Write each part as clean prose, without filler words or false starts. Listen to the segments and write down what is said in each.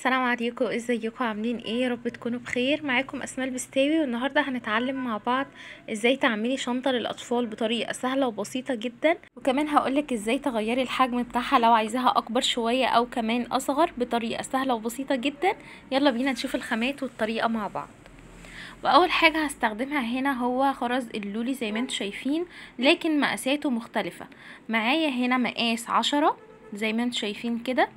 السلام عليكم، ازيكم؟ عاملين ايه؟ يا رب تكونوا بخير. معاكم اسماء البستاوي، والنهارده هنتعلم مع بعض ازاي تعملي شنطه للاطفال بطريقه سهله وبسيطه جدا، وكمان هقولك ازاي تغيري الحجم بتاعها لو عايزاها اكبر شويه او كمان اصغر بطريقه سهله وبسيطه جدا. يلا بينا نشوف الخامات والطريقه مع بعض. واول حاجه هستخدمها هنا هو خرز اللولي زي ما انتم شايفين، لكن مقاساته مختلفه. معايا هنا مقاس 10 زي ما انتم شايفين كده،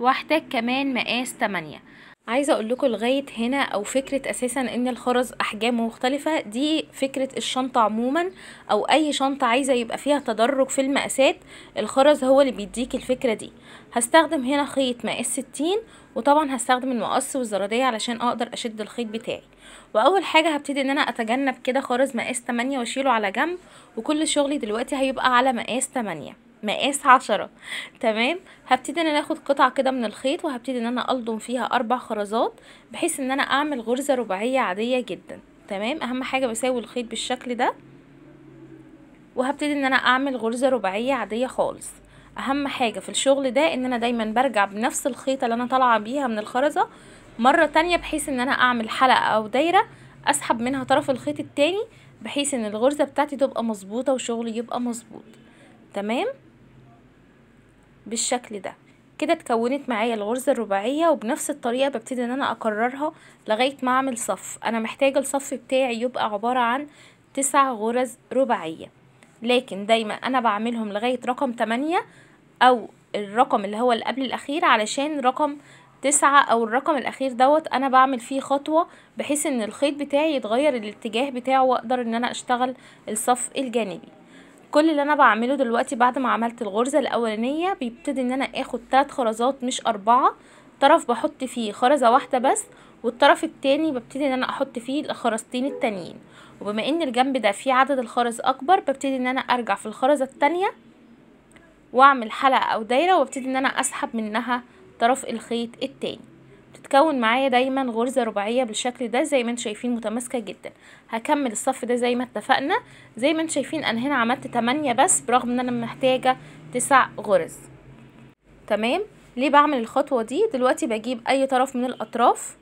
واحتاج كمان مقاس 8. عايزه اقول لكم لغايه هنا او فكره اساسا ان الخرز احجامه مختلفه، دي فكره الشنطه عموما، او اي شنطه عايزه يبقى فيها تدرج في المقاسات، الخرز هو اللي بيديك الفكره دي. هستخدم هنا خيط مقاس 60، وطبعا هستخدم المقص والزراديه علشان اقدر اشد الخيط بتاعي. واول حاجه هبتدي ان انا اتجنب كده خرز مقاس 8 واشيله على جنب، وكل شغلي دلوقتي هيبقى على مقاس 8 مقاس 10. تمام. هبتدي ان انا اخد قطعه كده من الخيط، وهبتدي ان انا الضم فيها 4 خرزات بحيث ان انا اعمل غرزه رباعيه عاديه جدا. تمام. اهم حاجه بساوي الخيط بالشكل ده، وهبتدي ان انا اعمل غرزه رباعيه عاديه خالص. اهم حاجه في الشغل ده ان انا دايما برجع بنفس الخيطه اللي انا طالعه بيها من الخرزه مره تانية، بحيث ان انا اعمل حلقه او دايره اسحب منها طرف الخيط التاني، بحيث ان الغرزه بتاعتي تبقى مظبوطه وشغلي يبقى مظبوط. تمام. بالشكل ده كده اتكونت معايا الغرزة الرباعية، وبنفس الطريقة ببتدي ان انا اكررها لغاية ما اعمل صف. انا محتاجة الصف بتاعي يبقى عبارة عن 9 غرز رباعية، لكن دايما انا بعملهم لغاية رقم 8 او الرقم اللي هو اللي قبل الاخير، علشان رقم 9 او الرقم الاخير دوت انا بعمل فيه خطوة بحيث ان الخيط بتاعي يتغير الاتجاه بتاعه، واقدر ان انا اشتغل الصف الجانبي. كل اللي انا بعمله دلوقتي بعد ما عملت الغرزة الاولانية، بيبتدي ان انا اخد 3 خرزات مش 4. طرف بحط فيه خرزة واحدة بس، والطرف التاني ببتدي ان انا احط فيه الخرزتين التانيين. وبما ان الجنب ده فيه عدد الخرز اكبر، ببتدي ان انا ارجع في الخرزة التانية واعمل حلقة او دايرة، وابتدي ان انا اسحب منها طرف الخيط التاني. بتتكون معايا دايما غرزة رباعية بالشكل ده زي ما انتم شايفين، متماسكة جدا. هكمل الصف ده زي ما اتفقنا. زي ما انتم شايفين انا هنا عملت 8 بس، برغم ان انا محتاجة 9 غرز. تمام. ليه بعمل الخطوة دي؟ دلوقتي بجيب اي طرف من الاطراف،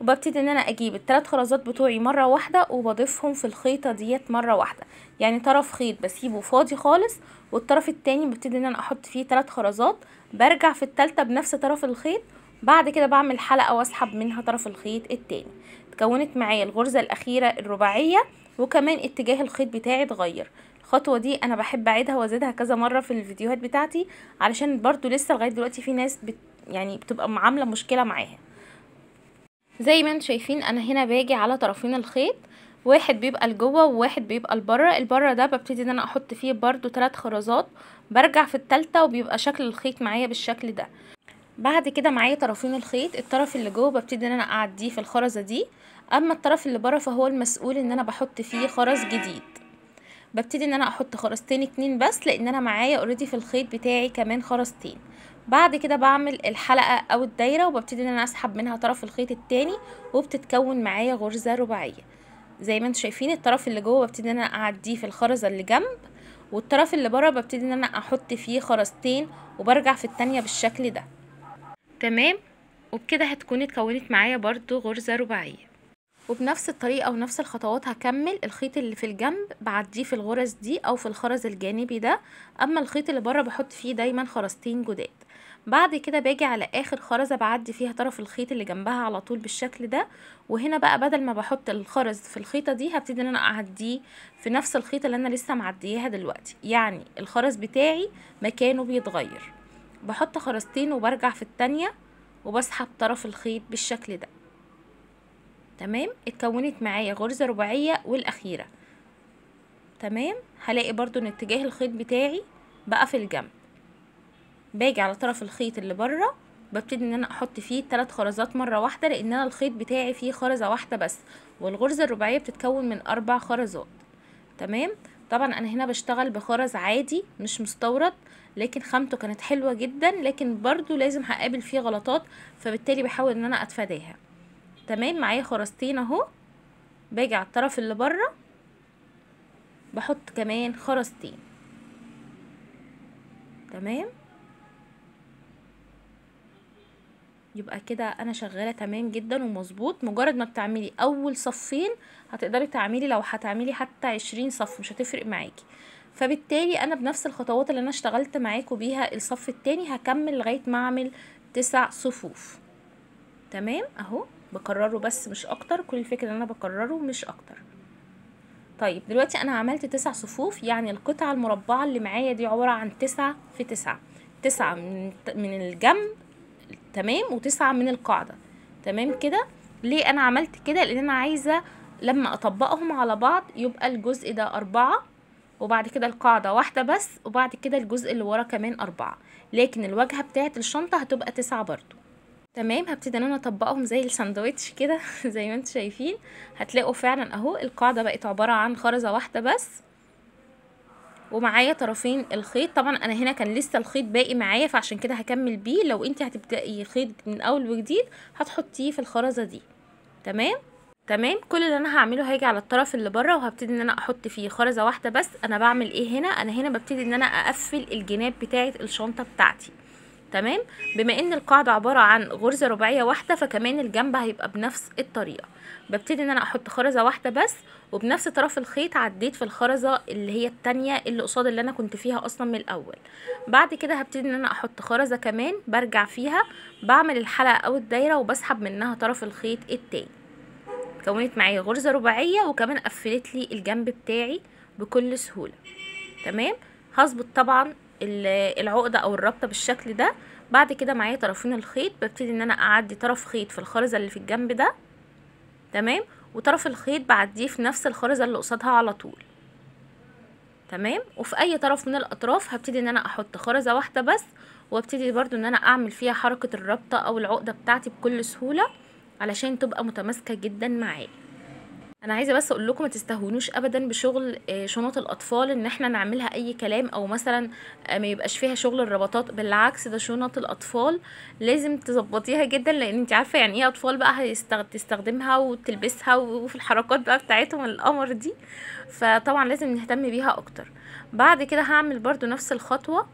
وببتدي ان انا اجيب ال3 خرزات بتوعي مرة واحدة، وبضيفهم في الخيطة ديت مرة واحدة. يعني طرف خيط بسيبه فاضي خالص، والطرف التاني ببتدي ان انا احط فيه 3 خرزات، برجع في التالتة بنفس طرف الخيط، بعد كده بعمل حلقة واسحب منها طرف الخيط التاني. اتكونت معايا الغرزة الاخيرة الرباعية، وكمان اتجاه الخيط بتاعي اتغير. الخطوة دي انا بحب اعيدها وازيدها كذا مرة في الفيديوهات بتاعتي، علشان برضو لسه لغاية دلوقتي في ناس يعني بتبقى عاملة مشكلة معاها. زي ما انتم شايفين انا هنا باجي على طرفين الخيط، واحد بيبقى لجوه وواحد بيبقى لبره. البره ده ببتدي ان انا احط فيه برضو 3 خرزات، برجع في التالتة وبيبقى شكل الخيط معايا بالشكل ده. بعد كده معايا طرفين الخيط، الطرف اللي جوه ببتدي ان انا اعديه في الخرزة دي، اما الطرف اللي بره فهو المسؤول ان انا بحط فيه خرز جديد. ببتدي ان انا احط خرزتين 2 بس، لان انا معايا اوريدي في الخيط بتاعي كمان خرزتين. بعد كده بعمل الحلقة او الدايرة، وببتدي ان انا اسحب منها طرف الخيط التاني، وبتتكون معايا غرزة رباعية. زي ما انتم شايفين الطرف اللي جوه ببتدي ان انا اعديه في الخرزة اللي جنب، والطرف اللي بره ببتدي ان انا احط فيه خرزتين، وبرجع في التانية بالشكل ده. تمام. وبكده هتكون اتكونت معايا برضو غرزة رباعية. وبنفس الطريقة ونفس الخطوات هكمل. الخيط اللي في الجنب بعديه في الغرز دي او في الخرز الجانبي ده، اما الخيط اللي بره بحط فيه دايما خرزتين جداد. بعد كده باجي على اخر خرزة بعدي فيها طرف الخيط اللي جنبها على طول بالشكل ده، وهنا بقى بدل ما بحط الخرز في الخيطة دي هبتدي ان انا اعديه في نفس الخيطة اللي انا لسه معدياها دلوقتي، يعني الخرز بتاعي مكانه بيتغير. بحط خرزتين وبرجع في التانية، وبسحب طرف الخيط بالشكل ده. تمام. اتكونت معايا غرزة رباعية والاخيرة. تمام. هلاقي برضو ان اتجاه الخيط بتاعي بقى في الجنب، باجي على طرف الخيط اللي بره، ببتدي ان انا احط فيه 3 خرزات مرة واحدة، لان انا الخيط بتاعي فيه خرزة واحدة بس، والغرزة الرباعية بتتكون من 4 خرزات. تمام. طبعا انا هنا بشتغل بخرز عادي مش مستورد، لكن خامته كانت حلوة جدا، لكن برضو لازم هقابل فيه غلطات، فبالتالي بحاول ان انا اتفاداها. تمام. معايا خرزتين اهو، باجي على الطرف اللي بره بحط كمان خرزتين. تمام. يبقى كده انا شغاله تمام جدا ومظبوط. مجرد ما بتعملي اول صفين هتقدري تعملي، لو هتعملي حتى 20 صف مش هتفرق معاكي. فبالتالي انا بنفس الخطوات اللي انا اشتغلت معاكم بيها الصف التاني هكمل لغايه ما اعمل 9 صفوف. تمام اهو بكرره بس مش اكتر، كل الفكره ان انا بكرره مش اكتر. طيب دلوقتي انا عملت 9 صفوف، يعني القطعه المربعه اللي معايا دي عباره عن 9 في 9، 9 من الجنب تمام، و9 من القاعدة. تمام كده. ليه انا عملت كده؟ لان انا عايزة لما اطبقهم على بعض يبقى الجزء ده 4، وبعد كده القاعدة واحدة بس، وبعد كده الجزء اللي ورا كمان 4، لكن الواجهة بتاعة الشنطة هتبقى 9 برضو. تمام. هبتدي ان انا اطبقهم زي الساندوتش كده زي ما انتم شايفين. هتلاقوا فعلا اهو القاعدة بقت عبارة عن خرزة واحدة بس، ومعايا طرفين الخيط. طبعا انا هنا كان لسه الخيط باقي معايا فعشان كده هكمل بيه. لو انت هتبدأي خيط من اول وجديد هتحطيه في الخرزة دي. تمام. تمام. كل اللي انا هعمله هاجي على الطرف اللي بره وهبتدي ان انا احط فيه خرزة واحدة بس. انا بعمل ايه هنا؟ انا هنا ببتدي ان انا اقفل الجناب بتاعة الشنطة بتاعتي. تمام. بما ان القاعدة عبارة عن غرزة رباعية واحدة فكمان الجنب هيبقى بنفس الطريقة. ببتدي ان انا احط خرزة واحدة بس، وبنفس طرف الخيط عديت في الخرزة اللي هي التانية اللي قصاد اللي انا كنت فيها اصلا من الاول. بعد كده هبتدي ان انا احط خرزة كمان برجع فيها، بعمل الحلقة او الدايرة وبسحب منها طرف الخيط التاني. كونت معايا غرزة رباعية وكمان قفلت لي الجنب بتاعي بكل سهولة. تمام. هظبط طبعا العقدة او الربطة بالشكل ده. بعد كده معايا طرفين الخيط ببتدي ان انا اعدي طرف خيط في الخرزة اللي في الجنب ده. تمام. وطرف الخيط بعديه في نفس الخرزة اللي قصادها على طول. تمام. وفي اي طرف من الاطراف هبتدي ان انا احط خرزة واحدة بس، وابتدي برضو ان انا اعمل فيها حركة الربطة او العقدة بتاعتي بكل سهولة علشان تبقى متماسكة جدا معايا. انا عايزه بس اقول لكم ما تستهونوش ابدا بشغل شنط الاطفال ان احنا نعملها اي كلام، او مثلا ما يبقاش فيها شغل الربطات. بالعكس ده شنط الاطفال لازم تظبطيها جدا، لان انت عارفه يعني ايه اطفال بقى تستخدمها وتلبسها وفي الحركات بقى بتاعتهم القمر دي، فطبعا لازم نهتم بيها اكتر. بعد كده هعمل برضو نفس الخطوه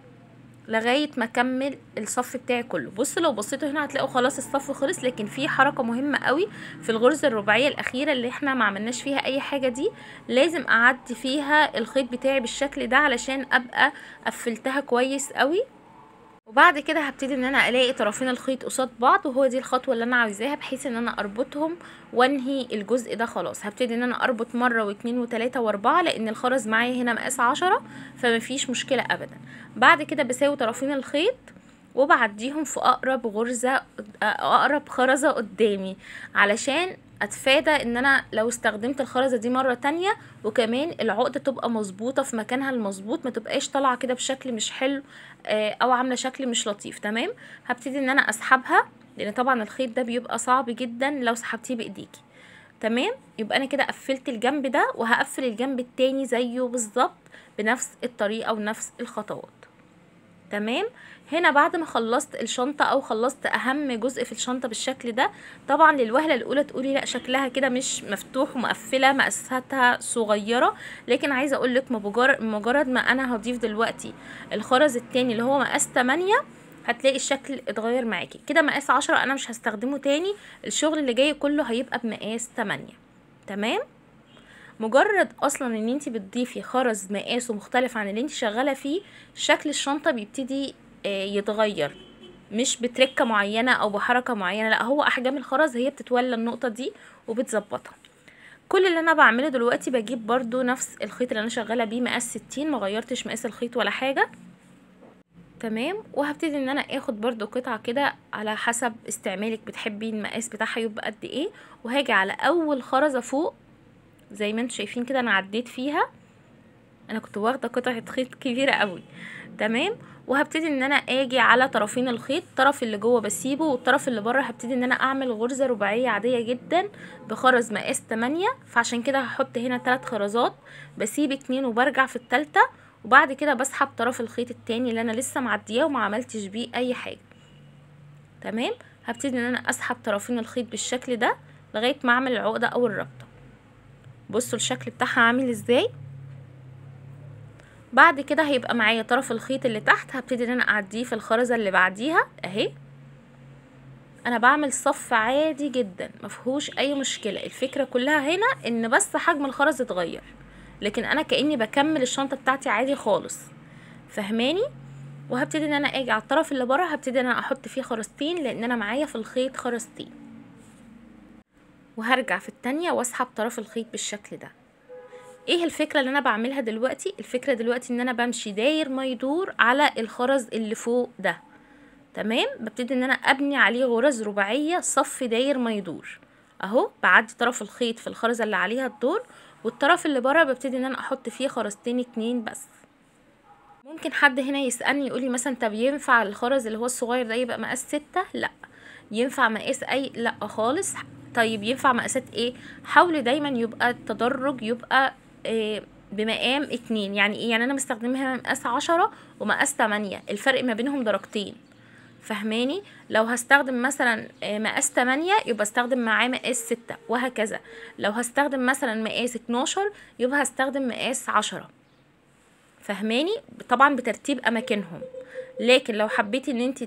لغايه ما اكمل الصف بتاعي كله. بصوا لو بصيتوا هنا هتلاقوا خلاص الصف خلص، لكن في حركه مهمه قوي في الغرزه الرباعيه الاخيره اللي احنا ما عملناش فيها اي حاجه دي، لازم اعدي فيها الخيط بتاعي بالشكل ده علشان ابقى قفلتها كويس قوي. وبعد كده هبتدي ان انا الاقي طرفين الخيط قصاد بعض، وهو دي الخطوه اللي انا عايزاها بحيث ان انا اربطهم وانهي الجزء ده. خلاص هبتدي ان انا اربط مره واتنين وتلاته واربعه، لان الخرز معايا هنا مقاس 10 فمفيش مشكله ابدا. بعد كده بساوي طرفين الخيط وبعديهم في اقرب غرزه، اقرب خرزه قدامي، علشان اتفادى ان انا لو استخدمت الخرزه دي مره تانية، وكمان العقده تبقى مظبوطه في مكانها المظبوط، ما تبقاش طالعه كده بشكل مش حلو او عامله شكل مش لطيف. تمام. هبتدي ان انا اسحبها، لان طبعا الخيط ده بيبقى صعب جدا لو سحبتيه بايديكي. تمام. يبقى انا كده قفلت الجنب ده، وهقفل الجنب التاني زيه بالظبط بنفس الطريقه ونفس الخطوات. تمام. هنا بعد ما خلصت الشنطة او خلصت اهم جزء في الشنطة بالشكل ده، طبعا للوهلة الاولى تقولي لا شكلها كده مش مفتوح ومقفلة مقاساتها صغيرة، لكن عايزة اقولك مجرد ما انا هضيف دلوقتي الخرز التاني اللي هو مقاس 8 هتلاقي الشكل اتغير معاكي. كده مقاس 10 انا مش هستخدمه تاني، الشغل اللي جاي كله هيبقى بمقاس 8. تمام. مجرد اصلا ان انت بتضيفي خرز مقاسه مختلف عن اللي انت شغاله فيه، شكل الشنطه بيبتدي يتغير، مش بتركه معينه او بحركه معينه، لا هو احجام الخرز هي بتتولى النقطه دي وبتظبطها. كل اللي انا بعمله دلوقتي بجيب برضو نفس الخيط اللي انا شغاله بيه مقاس 60، ما غيرتش مقاس الخيط ولا حاجه. تمام. وهبتدي ان انا اخد برضو قطعه كده على حسب استعمالك، بتحبي المقاس بتاعها يبقى قد ايه، وهاجي على اول خرزه فوق زي ما انتم شايفين كده انا عديت فيها، انا كنت واخده قطعه خيط كبيره قوي. تمام. وهبتدي ان انا اجي على طرفين الخيط، الطرف اللي جوه بسيبه والطرف اللي بره هبتدي ان انا اعمل غرزه رباعيه عاديه جدا بخرز مقاس 8. فعشان كده هحط هنا 3 خرزات، بسيب 2 وبرجع في الثالثه، وبعد كده بسحب طرف الخيط التاني اللي انا لسه معدياه وما عملتش بيه اي حاجه. تمام. هبتدي ان انا اسحب طرفين الخيط بالشكل ده لغايه ما اعمل العقده او الربطه. بصوا الشكل بتاعها عامل ازاي. بعد كده هيبقى معايا طرف الخيط اللي تحت، هبتدي ان انا اعديه في الخرزه اللي بعديها اهي. انا بعمل صف عادي جدا مفهوش اي مشكلة. الفكرة كلها هنا ان بس حجم الخرز اتغير، لكن انا كأني بكمل الشنطة بتاعتي عادي خالص. فهماني؟ وهبتدي ان انا اجي على الطرف اللي بره، هبتدي ان انا احط فيه خرزتين لان انا معايا في الخيط خرزتين، وهرجع في التانية واسحب طرف الخيط بالشكل ده. ايه الفكرة اللي انا بعملها دلوقتي؟ الفكرة دلوقتي ان انا بمشي داير ما يدور على الخرز اللي فوق ده. تمام، ببتدي ان انا ابني عليه غرز رباعية صف داير ما يدور اهو. بعدي طرف الخيط في الخرزة اللي عليها الدور، والطرف اللي بره ببتدي ان انا احط فيه خرزتين اتنين بس. ممكن حد هنا يسألني يقولي مثلا طب ينفع الخرز اللي هو الصغير ده يبقى مقاس 6؟ لا. ينفع مقاس اي؟ لا خالص. طيب ينفع مقاسات ايه؟ حاولي دايما يبقى التدرج يبقى بمقام 2. يعني ايه؟ يعني انا مستخدمها مقاس 10 ومقاس 8، الفرق ما بينهم درجتين. فهماني؟ لو هستخدم مثلا مقاس 8 يبقى استخدم معاه مقاس 6، وهكذا. لو هستخدم مثلا مقاس 12 يبقى هستخدم مقاس 10. فهماني؟ طبعا بترتيب اماكنهم. لكن لو حبيتي ان انت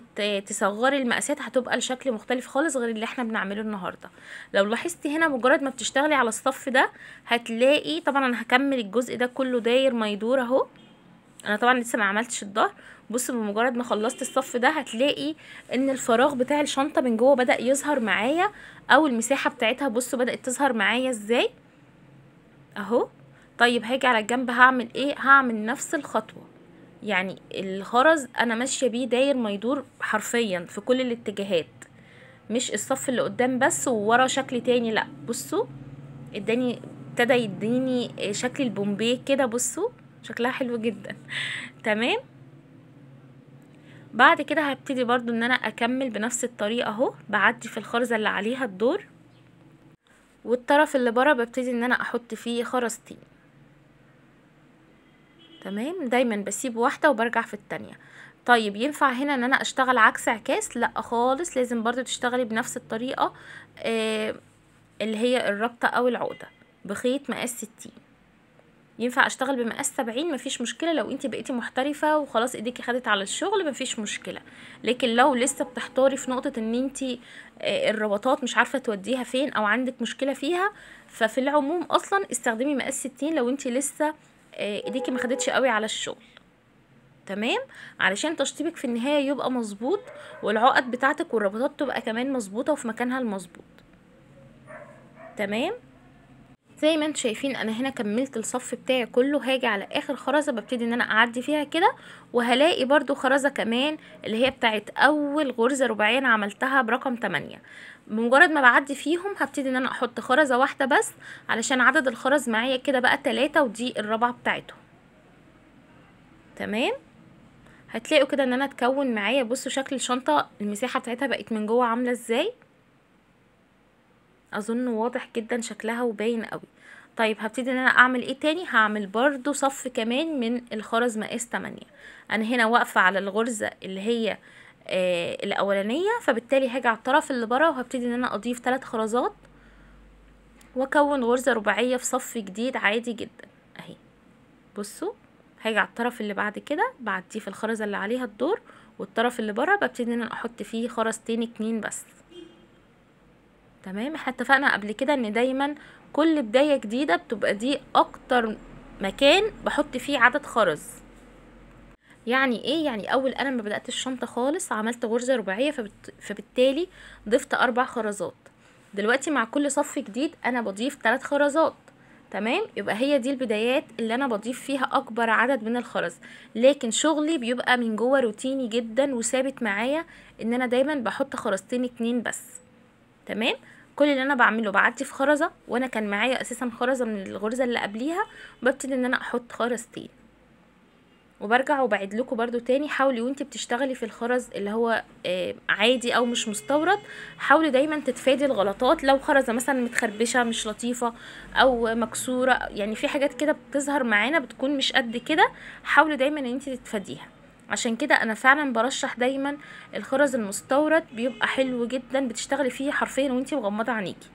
تصغري المقاسات هتبقى الشكل مختلف خالص غير اللي احنا بنعمله النهارده. لو لاحظتي هنا مجرد ما بتشتغلي على الصف ده هتلاقي، طبعا انا هكمل الجزء ده كله داير ما يدور اهو. انا طبعا لسه ما عملتش الظهر. بصوا بمجرد ما خلصت الصف ده هتلاقي ان الفراغ بتاع الشنطه من جوه بدأ يظهر معايا، او المساحه بتاعتها بصوا بدأت تظهر معايا ازاي اهو. طيب هاجي على الجنب هعمل ايه؟ هعمل نفس الخطوه. يعني الخرز انا ماشيه بيه داير ما يدور حرفيا في كل الاتجاهات، مش الصف اللي قدام بس وورا شكل تاني، لا. بصوا ابتدى يديني شكل البومبيه كده، بصوا شكلها حلو جدا. تمام. بعد كده هبتدي برضو ان انا اكمل بنفس الطريقه اهو. بعدي في الخرزه اللي عليها الدور، والطرف اللي برا ببتدي ان انا احط فيه خرزتين. تمام، دايما بسيب واحده وبرجع في التانية. طيب ينفع هنا ان انا اشتغل عكس عكاس؟ لا خالص، لازم برضو تشتغلي بنفس الطريقه اللي هي الربطه او العقده بخيط مقاس 60. ينفع اشتغل بمقاس 70 مفيش مشكله لو انت بقيتي محترفه وخلاص ايديكي خدت على الشغل، مفيش مشكله. لكن لو لسه بتحتاري في نقطه ان انت الربطات مش عارفه توديها فين او عندك مشكله فيها، ففي العموم اصلا استخدمي مقاس 60 لو انت لسه ايديكي ما خدتش قوي على الشغل. تمام، علشان تشطيبك في النهايه يبقى مظبوط، والعقد بتاعتك والربطات تبقى كمان مظبوطه وفي مكانها المظبوط. تمام، زي ما انتم شايفين انا هنا كملت الصف بتاعي كله. هاجي على اخر خرزه ببتدي ان انا اعدي فيها كده، وهلاقي برضو خرزه كمان اللي هي بتاعت اول غرزه رباعيه انا عملتها برقم 8. بمجرد ما بعدي فيهم هبتدي ان انا احط خرزه واحده بس، علشان عدد الخرز معايا كده بقى 3 ودي الرابعه بتاعتهم. تمام، هتلاقوا كده ان انا اتكون معايا. بصوا شكل الشنطه المساحه بتاعتها بقت من جوه عامله ازاي، اظن واضح جدا شكلها وباين قوي. طيب هبتدي ان انا اعمل ايه تاني؟ هعمل برضو صف كمان من الخرز مقاس 8. انا هنا واقفه على الغرزه اللي هي الاولانيه، فبالتالي هاجي على الطرف اللي برا وهبتدي ان انا اضيف 3 خرزات واكون غرزه رباعيه في صف جديد عادي جدا اهي. بصوا هاجي على الطرف اللي بعد كده بعديه في الخرزه اللي عليها الدور، والطرف اللي برا ببتدي ان انا احط فيه خرزتين 2 بس. تمام، احنا اتفقنا قبل كده ان دايما كل بداية جديدة بتبقى دي اكتر مكان بحط فيه عدد خرز. يعني ايه؟ يعني اول انا ما بدأت الشنطة خالص عملت غرزة رباعية، فبالتالي ضفت 4 خرزات. دلوقتي مع كل صف جديد انا بضيف 3 خرزات. تمام، يبقى هي دي البدايات اللي انا بضيف فيها اكبر عدد من الخرز. لكن شغلي بيبقى من جوه روتيني جدا وثابت معايا ان انا دايما بحط خرزتين 2 بس. تمام، كل اللي انا بعمله بعدي في خرزه، وانا كان معايا اساسا خرزه من الغرزه اللي قبليها، وببتدي ان انا احط خرزتين وبرجع وبعيد لكم برضو تاني. حاولي وانت بتشتغلي في الخرز اللي هو عادي او مش مستورد، حاولي دايما تتفادي الغلطات. لو خرزه مثلا متخربشه مش لطيفه او مكسوره، يعني في حاجات كده بتظهر معانا بتكون مش قد كده، حاولي دايما ان انت تتفاديها. عشان كده انا فعلا برشح دايما الخرز المستورد، بيبقى حلو جدا بتشتغلي فيه حرفيا وانتي مغمضه عينيكي.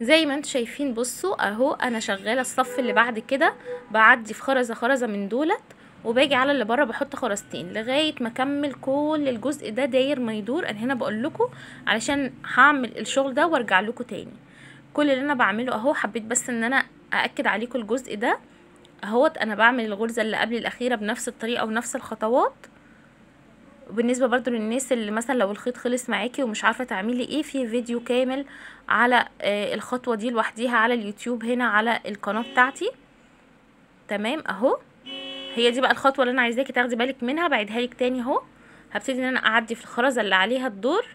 زي ما انتم شايفين بصوا اهو انا شغاله الصف اللي بعد كده بعدي في خرزه خرزه من دولت، وباجي على اللي بره بحط خرزتين لغايه ما اكمل كل الجزء ده داير ما يدور. انا هنا بقول لكم علشان هعمل الشغل ده وارجع لكم تاني. كل اللي انا بعمله اهو، حبيت بس ان انا ااكد عليكم الجزء ده اهوت. انا بعمل الغرزه اللي قبل الاخيره بنفس الطريقه ونفس الخطوات. وبالنسبه برضو للناس اللي مثلا لو الخيط خلص معاكي ومش عارفه تعملي ايه، في فيديو كامل على الخطوه دي لوحديها على اليوتيوب هنا على القناه بتاعتي. تمام اهو، هي دي بقى الخطوه اللي انا عايزاكي تاخدي بالك منها. بعيدها لك تاني اهو. هبتدي ان انا اعدي في الخرزه اللي عليها الدور،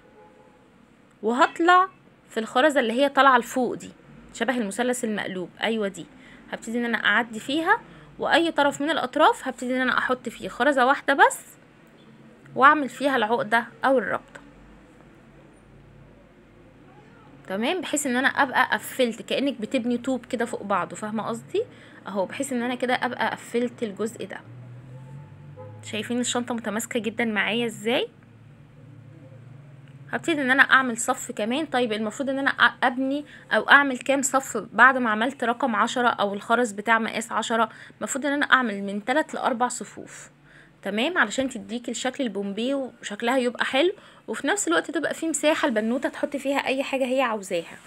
وهطلع في الخرزه اللي هي طالعه لفوق دي شبه المثلث المقلوب، ايوه دي. هبتدي ان انا اعدي فيها، واي طرف من الاطراف هبتدي ان انا احط فيه خرزه واحده بس واعمل فيها العقده او الربطه. تمام، بحيث ان انا ابقى قفلت كانك بتبني طوب كده فوق بعضه، فاهمه قصدي اهو، بحيث ان انا كده ابقى قفلت الجزء ده. شايفين الشنطه متماسكه جدا معايا ازاي؟ هبتدي ان انا اعمل صف كمان. طيب المفروض ان انا ابني او اعمل كام صف بعد ما عملت رقم 10 او الخرز بتاع مقاس 10؟ المفروض ان انا اعمل من 3 ل4 صفوف. تمام، علشان تديكي الشكل البومبي وشكلها يبقى حلو، وفي نفس الوقت تبقى فيه مساحه البنوته تحط فيها اي حاجه هي عاوزاها.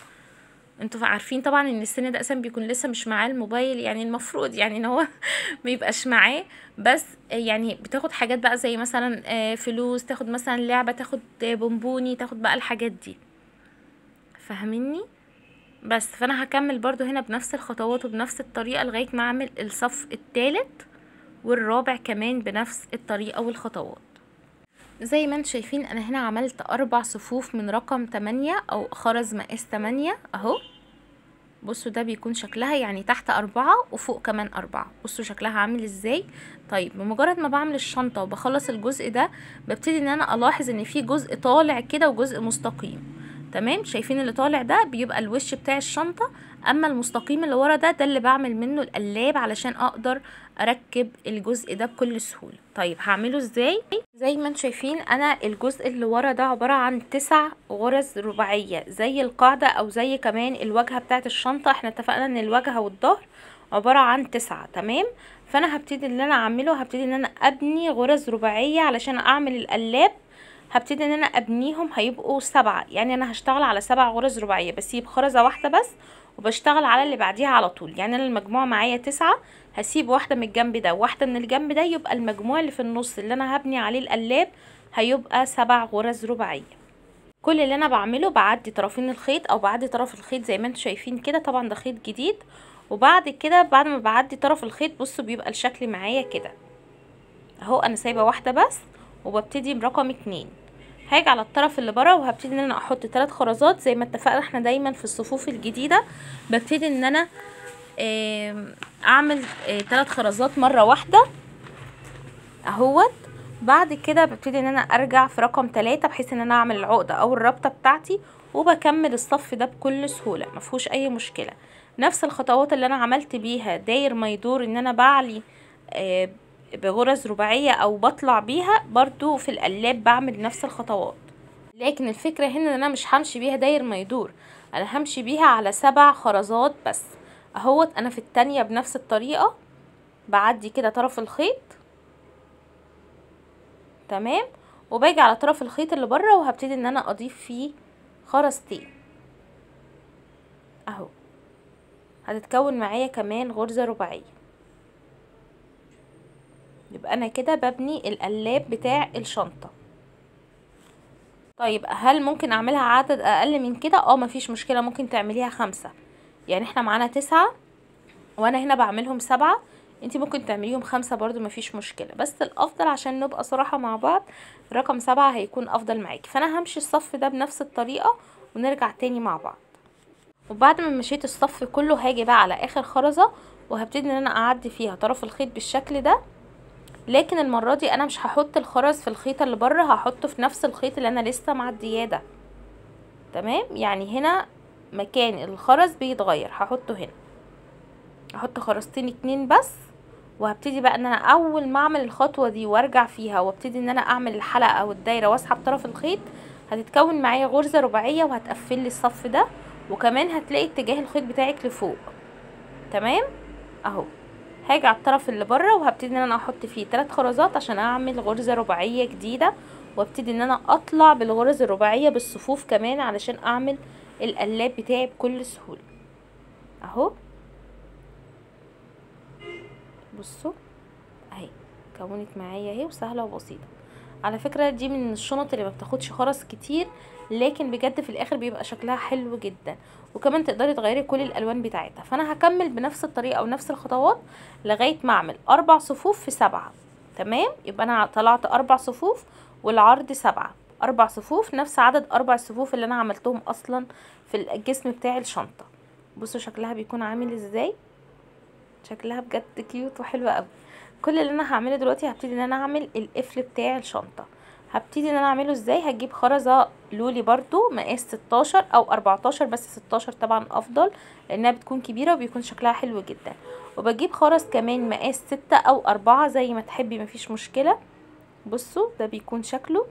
انتوا عارفين طبعا ان السن ده اصلا بيكون لسه مش معاه الموبايل، يعني المفروض يعني ان هو ما يبقاش معاه، بس يعني بتاخد حاجات بقى زي مثلا فلوس، تاخد مثلا لعبة، تاخد بونبوني، تاخد بقى الحاجات دي، فاهميني؟ بس فانا هكمل برضو هنا بنفس الخطوات وبنفس الطريقة لغاية ما اعمل الصف الثالث والرابع كمان بنفس الطريقة والخطوات. زي ما انتم شايفين انا هنا عملت 4 صفوف من رقم 8 او خرز مقاس 8 اهو. بصوا ده بيكون شكلها يعني تحت 4 وفوق كمان 4. بصوا شكلها عامل ازاي. طيب بمجرد ما بعمل الشنطة وبخلص الجزء ده ببتدي ان انا الاحظ ان في جزء طالع كده وجزء مستقيم. تمام، شايفين اللي طالع ده بيبقى الوش بتاع الشنطة، اما المستقيم اللي ورا ده اللي بعمل منه القلاب علشان اقدر اركب الجزء ده بكل سهولة. طيب هعمله ازاي؟ زي ما انتم شايفين انا الجزء اللي ورا ده عبارة عن 9 غرز رباعية زي القاعدة او زي كمان الواجهة بتاعت الشنطة. احنا اتفقنا ان الواجهة والظهر عبارة عن 9. تمام، فانا هبتدي ان انا اعمله، هبتدي ان انا ابني غرز رباعية علشان اعمل القلاب. هبتدي ان انا ابنيهم هيبقوا 7، يعني انا هشتغل على 7 غرز رباعية بسيب خرزة واحدة بس وبشتغل على اللي بعديها على طول. يعني انا المجموع معايا 9، هسيب واحدة من الجنب ده وواحدة من الجنب ده، يبقى المجموع اللي في النص اللي انا هبني عليه القلاب هيبقى 7 غرز رباعية. كل اللي انا بعمله بعدي طرفين الخيط او بعدي طرف الخيط زي ما انتم شايفين كده، طبعا ده خيط جديد. وبعد كده بعد ما بعدي طرف الخيط بصوا بيبقى الشكل معايا كده اهو. انا سايبه واحده بس وببتدي برقم 2. هاجي على الطرف اللي بره وهبتدي ان انا احط 3 خرزات زي ما اتفقنا احنا دايما في الصفوف الجديده. ببتدي ان انا اعمل 3 خرزات مره واحده اهوت. بعد كده ببتدي ان انا ارجع في رقم 3 بحيث ان انا اعمل العقده او الربطه بتاعتي، وبكمل الصف ده بكل سهوله مفيهوش اي مشكله. نفس الخطوات اللي انا عملت بيها داير ما يدور ان انا بعلي بغرز رباعيه او بطلع بيها، برضو في القلاب بعمل نفس الخطوات. لكن الفكره هنا ان انا مش همشي بيها داير ما يدور، انا همشي بيها على 7 خرزات بس اهوت. انا في التانية بنفس الطريقه بعدي كده طرف الخيط. تمام، وباجي على طرف الخيط اللي بره وهبتدي ان انا اضيف فيه خرزتين اهو. هتتكون معايا كمان غرزة رباعية، يبقى انا كده ببني القلاب بتاع الشنطة. طيب هل ممكن اعملها عدد اقل من كده؟ مفيش مشكلة، ممكن تعمليها 5. يعني احنا معانا 9 وانا هنا بعملهم 7، انتي ممكن تعمليهم 5 برضو مفيش مشكلة. بس الافضل عشان نبقى صراحة مع بعض رقم 7 هيكون افضل معاكي. فانا همشي الصف ده بنفس الطريقة ونرجع تاني مع بعض. وبعد ما مشيت الصف كله هاجي بقى على اخر خرزة وهبتدي ان انا اعدي فيها طرف الخيط بالشكل ده. لكن المرة دي انا مش هحط الخرز في الخيط اللي بره، هحطه في نفس الخيط اللي انا لسه معدياه ده. تمام، يعني هنا مكان الخرز بيتغير، هحطه هنا، احط خرزتين 2 بس. وهبتدي بقى ان انا اول ما اعمل الخطوه دي وارجع فيها وابتدي ان انا اعمل الحلقه او الدايره واسحب طرف الخيط، هتتكون معايا غرزه رباعيه وهتقفل لي الصف ده، وكمان هتلاقي اتجاه الخيط بتاعك لفوق. تمام اهو. هاجي على الطرف اللي بره وهبتدي ان انا احط فيه 3 خرزات عشان اعمل غرزة رباعية جديدة، وابتدي ان انا اطلع بالغرز الرباعية بالصفوف كمان علشان اعمل القلاب بتاعي بكل سهولة اهو. بصوا اهي كونت معايا اهي وسهلة وبسيطة. على فكرة دي من الشنط اللي ما بتاخدش خرز كتير، لكن بجد في الاخر بيبقى شكلها حلو جدا، وكمان تقدري تغيري كل الالوان بتاعتها. فانا هكمل بنفس الطريقة او نفس الخطوات لغاية ما اعمل 4 صفوف في 7. تمام، يبقى انا طلعت 4 صفوف والعرض 7، 4 صفوف نفس عدد 4 صفوف اللي انا عملتهم اصلا في الجسم بتاع الشنطة. بصوا شكلها بيكون عامل ازاي، شكلها بجد كيوت وحلوة قوي. كل اللي انا هعمله دلوقتي هبتدي ان انا اعمل القفل بتاع الشنطة. هبتدي ان انا اعمله ازاي، هجيب خرزة لولي برضو مقاس 16 او 14، بس 16 طبعا افضل لانها بتكون كبيرة وبيكون شكلها حلو جدا. وبجيب خرز كمان مقاس 6 او 4 زي ما تحبي مفيش مشكلة. بصوا ده بيكون شكله.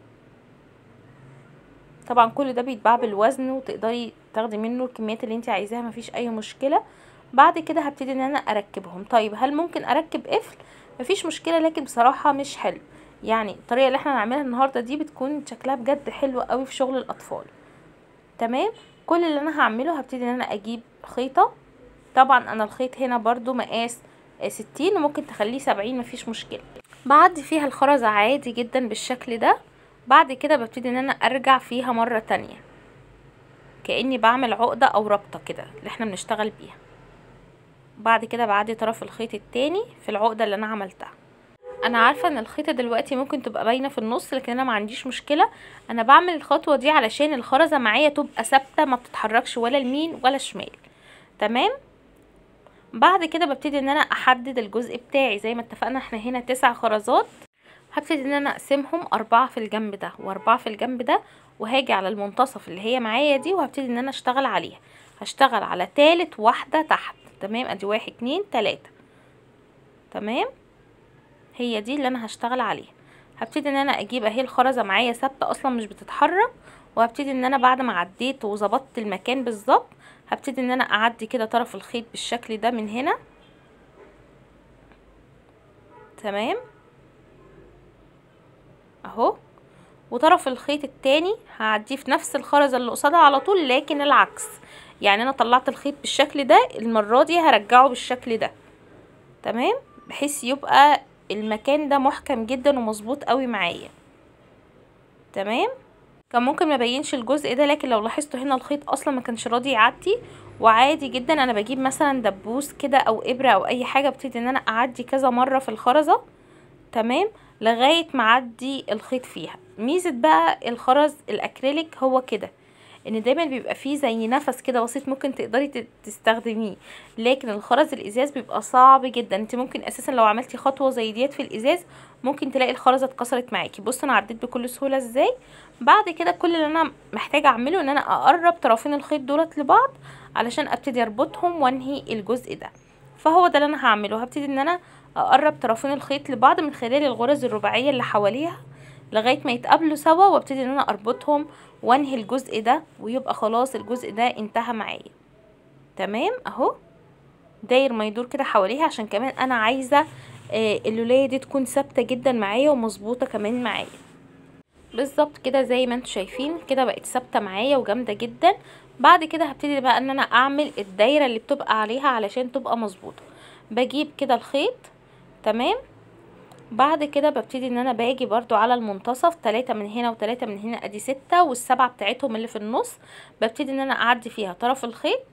طبعا كل ده بيتباع بالوزن وتقدري تاخدي منه الكميات اللي انت عايزاها مفيش اي مشكلة. بعد كده هبتدي ان انا اركبهم. طيب هل ممكن اركب قفل؟ مفيش مشكلة، لكن بصراحة مش حلو. يعني الطريقة اللي احنا هنعملها النهاردة دي بتكون شكلها بجد حلو قوي في شغل الاطفال. تمام، كل اللي انا هعمله هبتدي ان انا اجيب خيطة. طبعا انا الخيط هنا برضو مقاس 60 وممكن تخليه 70 مفيش مشكلة. بعدي فيها الخرزة عادي جدا بالشكل ده. بعد كده ببتدي ان انا ارجع فيها مرة تانية كأني بعمل عقدة او ربطة كده اللي احنا بنشتغل بيها. بعد كده بعدي طرف الخيط التاني في العقدة اللي انا عملتها. انا عارفة ان الخيطة دلوقتي ممكن تبقى باينة في النص، لكن انا ما عنديش مشكلة. انا بعمل الخطوة دي علشان الخرزة معايا تبقى ثابتة ما بتتحركش ولا يمين ولا شمال. تمام، بعد كده ببتدي ان انا احدد الجزء بتاعي زي ما اتفقنا احنا هنا 9 خرزات. هبتدي ان انا اقسمهم 4 في الجنب ده و4 في الجنب ده، وهاجي على المنتصف اللي هي معايا دي وهبتدي ان انا اشتغل عليها. هشتغل على تالت واحدة تحت. تمام، ادي 1 2 3. تمام، هي دي اللي انا هشتغل عليها. هبتدي ان انا اجيب اهي الخرزة معايا ثابتة اصلا مش بتتحرك، وهبتدي ان انا بعد ما عديت وظبطت المكان بالظبط هبتدي ان انا اعدي كده طرف الخيط بالشكل ده من هنا. تمام اهو، وطرف الخيط التاني هعديه في نفس الخرزة اللي قصادها على طول لكن العكس. يعني انا طلعت الخيط بالشكل ده، المرة دي هرجعه بالشكل ده. تمام، بحيث يبقى المكان ده محكم جدا ومظبوط قوي معايا. تمام، كان ممكن ما بينش الجزء ده، لكن لو لاحظتوا هنا الخيط اصلا ما كانش راضي يعدي. وعادي جدا انا بجيب مثلا دبوس كده او ابرة او اي حاجة، ابتدي ان انا اعدي كذا مرة في الخرزة. تمام، لغاية ما اعدي الخيط فيها. ميزة بقى الخرز الاكريليك هو كده ان دايما بيبقى فيه زي نفس كده بسيط ممكن تقدري تستخدميه، لكن الخرز الازاز بيبقى صعب جدا. انت ممكن اساسا لو عملتي خطوة زي ديت في الازاز ممكن تلاقي الخرزة اتكسرت معاكي. بصوا انا عديت بكل سهولة ازاي. بعد كده كل اللي انا محتاجة اعمله ان انا اقرب طرفين الخيط دولت لبعض علشان ابتدي اربطهم وانهي الجزء ده. فهو ده اللي انا هعمله، هبتدي ان انا اقرب طرفين الخيط لبعض من خلال الغرز الرباعية اللي حواليها لغاية ما يتقابلوا سوا، وابتدي ان انا اربطهم وانهي الجزء ده ويبقى خلاص الجزء ده انتهى معايا. تمام اهو، داير ما يدور كده حواليها عشان كمان انا عايزة اللولاية دي تكون ثابتة جدا معايا ومظبوطة كمان معايا. بالظبط كده زي ما انتم شايفين كده بقت ثابتة معايا وجامدة جدا. بعد كده هبتدي بقى ان انا اعمل الدايرة اللي بتبقى عليها علشان تبقى مظبوطة. بجيب كده الخيط. تمام، بعد كده ببتدي ان انا باجي برضو على المنتصف 3 من هنا و3 من هنا ادي 6 والسبعة بتاعتهم اللي في النص. ببتدي ان انا اعدي فيها طرف الخيط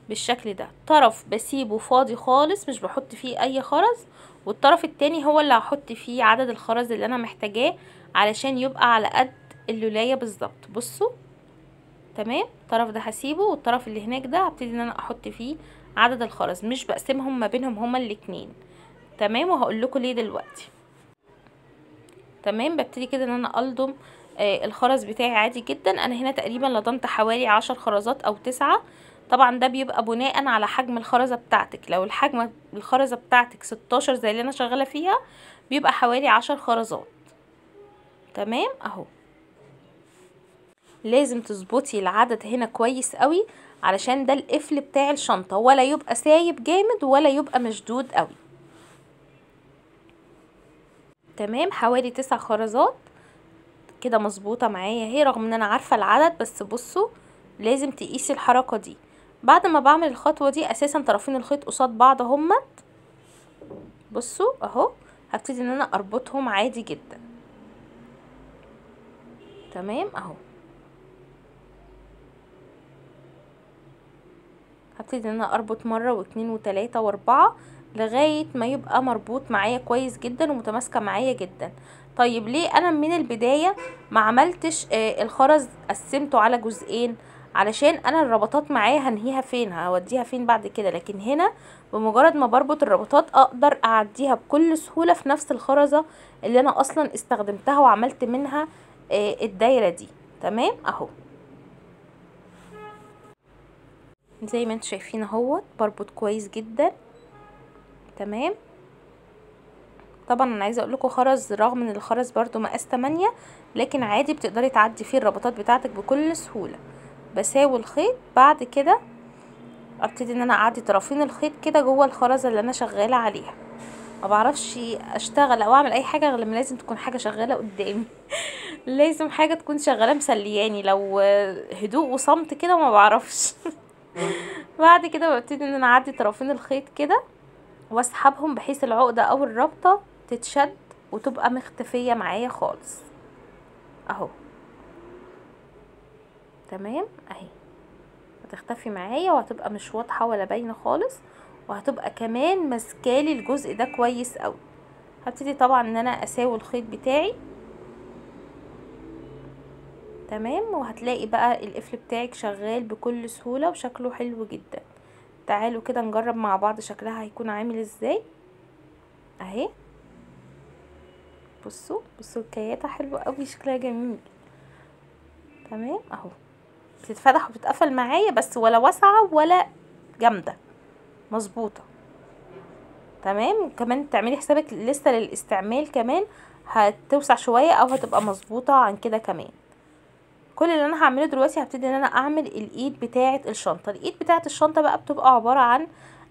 بالشكل ده، طرف بسيبه فاضي خالص مش بحط فيه اي خرز، والطرف التاني هو اللي هحط فيه عدد الخرز اللي انا محتاجاه علشان يبقى على قد اللولاية بالظبط. بصوا تمام، الطرف ده هسيبه والطرف اللي هناك ده هبتدي ان انا احط فيه عدد الخرز، مش بقسمهم ما بينهم هما الاتنين. تمام، وهقول لكم ليه دلوقتي. تمام، ببتدي كده ان انا الضم الخرز بتاعي عادي جدا. انا هنا تقريبا لضمت حوالي 10 خرزات او 9. طبعا ده بيبقى بناء على حجم الخرزة بتاعتك. لو الحجم الخرزة بتاعتك 16 زي اللي انا شغالة فيها بيبقى حوالي 10 خرزات. تمام اهو، لازم تظبطي العدد هنا كويس قوي علشان ده القفل بتاع الشنطة، ولا يبقى سايب جامد ولا يبقى مشدود قوي. تمام، حوالي 9 خرزات كده مظبوطه معايا اهي، رغم ان انا عارفه العدد، بس بصوا لازم تقيسي الحركه دي. بعد ما بعمل الخطوه دي اساسا طرفين الخيط قصاد بعض همت، بصوا اهو، هبتدي ان انا اربطهم عادي جدا. تمام اهو، هبتدي ان انا اربط مره واتنين وتلاته واربعه لغايه ما يبقى مربوط معايا كويس جدا ومتماسكه معايا جدا. طيب ليه انا من البدايه ما عملتش الخرز قسمته على جزئين؟ علشان انا الربطات معايا هنهيها فين، هوديها فين بعد كده، لكن هنا بمجرد ما بربط الربطات اقدر اعديها بكل سهوله في نفس الخرزه اللي انا اصلا استخدمتها وعملت منها الدايره دي. تمام اهو، زي ما انتوا شايفين اهوت بربط كويس جدا. تمام، طبعا انا عايزه اقول لكم خرز، رغم ان الخرز برضو مقاس 8، لكن عادي بتقدري تعدي فيه الربطات بتاعتك بكل سهوله. بساوي الخيط، بعد كده ابتدي ان انا اعدي طرفين الخيط كده جوه الخرزه اللي انا شغاله عليها. ما بعرفش اشتغل او اعمل اي حاجه غير لما لازم تكون حاجه شغاله قدامي لازم حاجه تكون شغاله مسلياني، لو هدوء وصمت كده ما بعرفش بعد كده ببتدي ان انا اعدي طرفين الخيط كده واسحبهم بحيث العقدة او الرابطة تتشد وتبقى مختفية معايا خالص اهو. تمام اهي، هتختفي معايا وهتبقى مش واضحة ولا باينة خالص، وهتبقى كمان ماسكالي الجزء ده كويس اوي. هبتدي طبعا ان انا اساوي الخيط بتاعي. تمام، وهتلاقي بقى القفل بتاعك شغال بكل سهولة وشكله حلو جدا. تعالوا كده نجرب مع بعض شكلها هيكون عامل ازاي اهي. بصوا بصوا الكياتة حلوة قوي، شكلها جميل. تمام اهو، بتتفتح وبتتقفل معايا، بس ولا واسعة ولا جامدة، مظبوطة. تمام، كمان تعملي حسابك لسه للاستعمال كمان هتوسع شوية او هتبقى مظبوطة عن كده كمان. كل اللي انا هعمله دلوقتي هبتدي ان انا اعمل الايد بتاعة الشنطة. الايد بتاعة الشنطة بقى بتبقى عبارة عن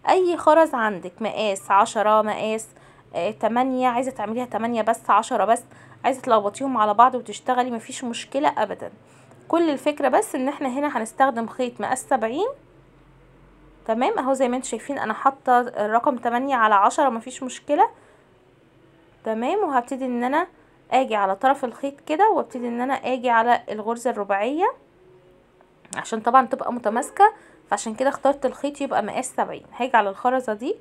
اي خرز عندك، مقاس 10، مقاس 8، عايزة تعمليها 8 بس، 10 بس، عايزة تلخبطيهم على بعض وتشتغلي، مفيش مشكلة ابدا. كل الفكرة بس ان احنا هنا هنستخدم خيط مقاس 70. تمام اهو، زي ما انتوا شايفين انا حاطة الرقم 8 على 10، مفيش مشكلة. تمام، وهبتدي ان انا اجي على طرف الخيط كده، وابتدي ان انا اجي على الغرزة الرباعية عشان طبعا تبقى متماسكة، فعشان كده اخترت الخيط يبقى مقاس 70. هاجي على الخرزة دي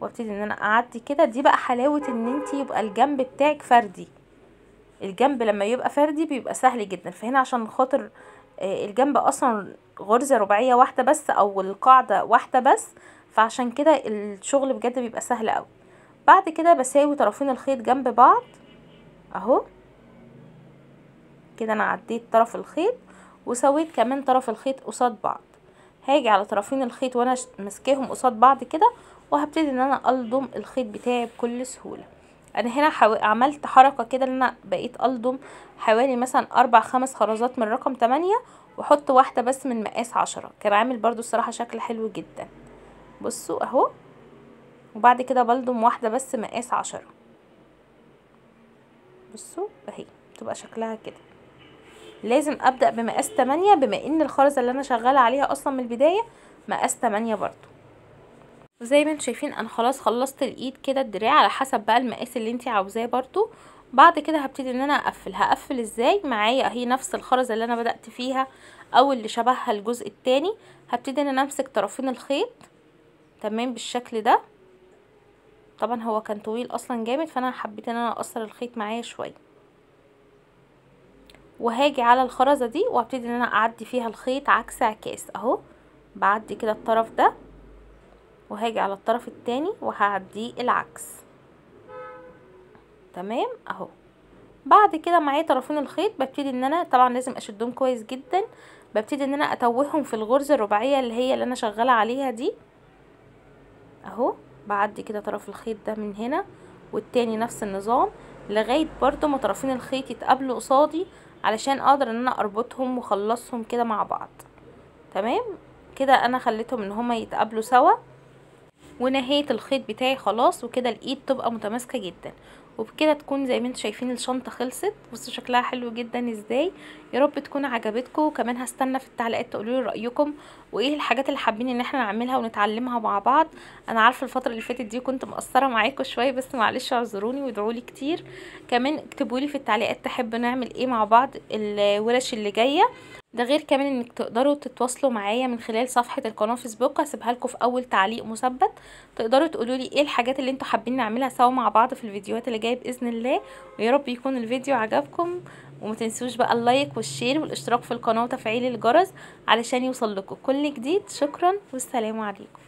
وابتدي ان انا اعدي كده. دي بقى حلاوة ان انتي يبقى الجنب بتاعك فردي. الجنب لما يبقى فردي بيبقى سهل جدا، فهنا عشان خاطر الجنب اصلا غرزة رباعية واحدة بس او القاعدة واحدة بس، فعشان كده الشغل بجد بيبقى سهل اوي. بعد كده بساوي طرفين الخيط جنب بعض اهو كده. انا عديت طرف الخيط وسويت كمان طرف الخيط قصاد بعض. هاجي على طرفين الخيط وانا ماسكاهم قصاد بعض كده، وهبتدي ان انا الضم الخيط بتاعي بكل سهولة. انا هنا عملت حركة كده ان انا بقيت الضم حوالي مثلا 4-5 خرزات من رقم 8، واحط واحدة بس من مقاس 10. كان عامل برضو الصراحة شكل حلو جدا. بصوا اهو، وبعد كده بلضم واحدة بس مقاس 10. بصوا اهي تبقى شكلها كده. لازم ابدأ بمقاس 8 بما ان الخرزة اللي انا شغالة عليها اصلا من البداية مقاس 8 برضو. وزي ما انتم شايفين انا خلاص خلصت الايد كده، الدراع على حسب بقى المقاس اللي انتي عاوزاه برضو. بعد كده هبتدي ان انا هقفل ازاي. معايا اهي نفس الخرزة اللي انا بدأت فيها او اللي شبهها الجزء التاني. هبتدي ان انا امسك طرفين الخيط تمام بالشكل ده. طبعا هو كان طويل اصلا جامد، فانا حبيت ان انا اقصر الخيط معايا شويه. وهاجي على الخرزة دي وهبتدي ان انا اعدي فيها الخيط عكس عكاس اهو. بعدي كده الطرف ده وهاجي على الطرف التاني وهعديه العكس. تمام اهو. بعد كده معايا طرفين الخيط ببتدي ان انا طبعا لازم اشدهم كويس جدا. ببتدي ان انا اتوههم في الغرزة الرباعية اللي انا شغالة عليها دي اهو. بعدي كده طرف الخيط ده من هنا والتاني نفس النظام، لغاية برضو ما طرفين الخيط يتقابلوا قصادي علشان اقدر ان انا اربطهم واخلصهم كده مع بعض. تمام كده انا خليتهم ان هما يتقابلوا سوا ونهاية الخيط بتاعي خلاص، وكده الايد تبقى متماسكة جدا. وبكده تكون زي ما انتم شايفين الشنطه خلصت. بصوا شكلها حلو جدا ازاي. يا رب تكون عجبتكم، وكمان هستنى في التعليقات تقولوا لي رايكم وايه الحاجات اللي حابين ان احنا نعملها ونتعلمها مع بعض. انا عارفه الفتره اللي فاتت دي كنت مقصره معاكم شويه، بس معلش اعذروني وادعوا لي كتير. كمان اكتبوا لي في التعليقات تحبوا نعمل ايه مع بعض الورش اللي جايه. ده غير كمان انك تقدروا تتواصلوا معايا من خلال صفحة القناة فيسبوك، هسيبها لكم في اول تعليق مثبت. تقدروا تقولوا لي ايه الحاجات اللي انتوا حابين نعملها سوا مع بعض في الفيديوهات اللي جايه باذن الله. ويا رب يكون الفيديو عجبكم، وما تنسوش بقى اللايك والشير والاشتراك في القناة وتفعيل الجرس علشان يوصل لكم كل جديد. شكرا والسلام عليكم.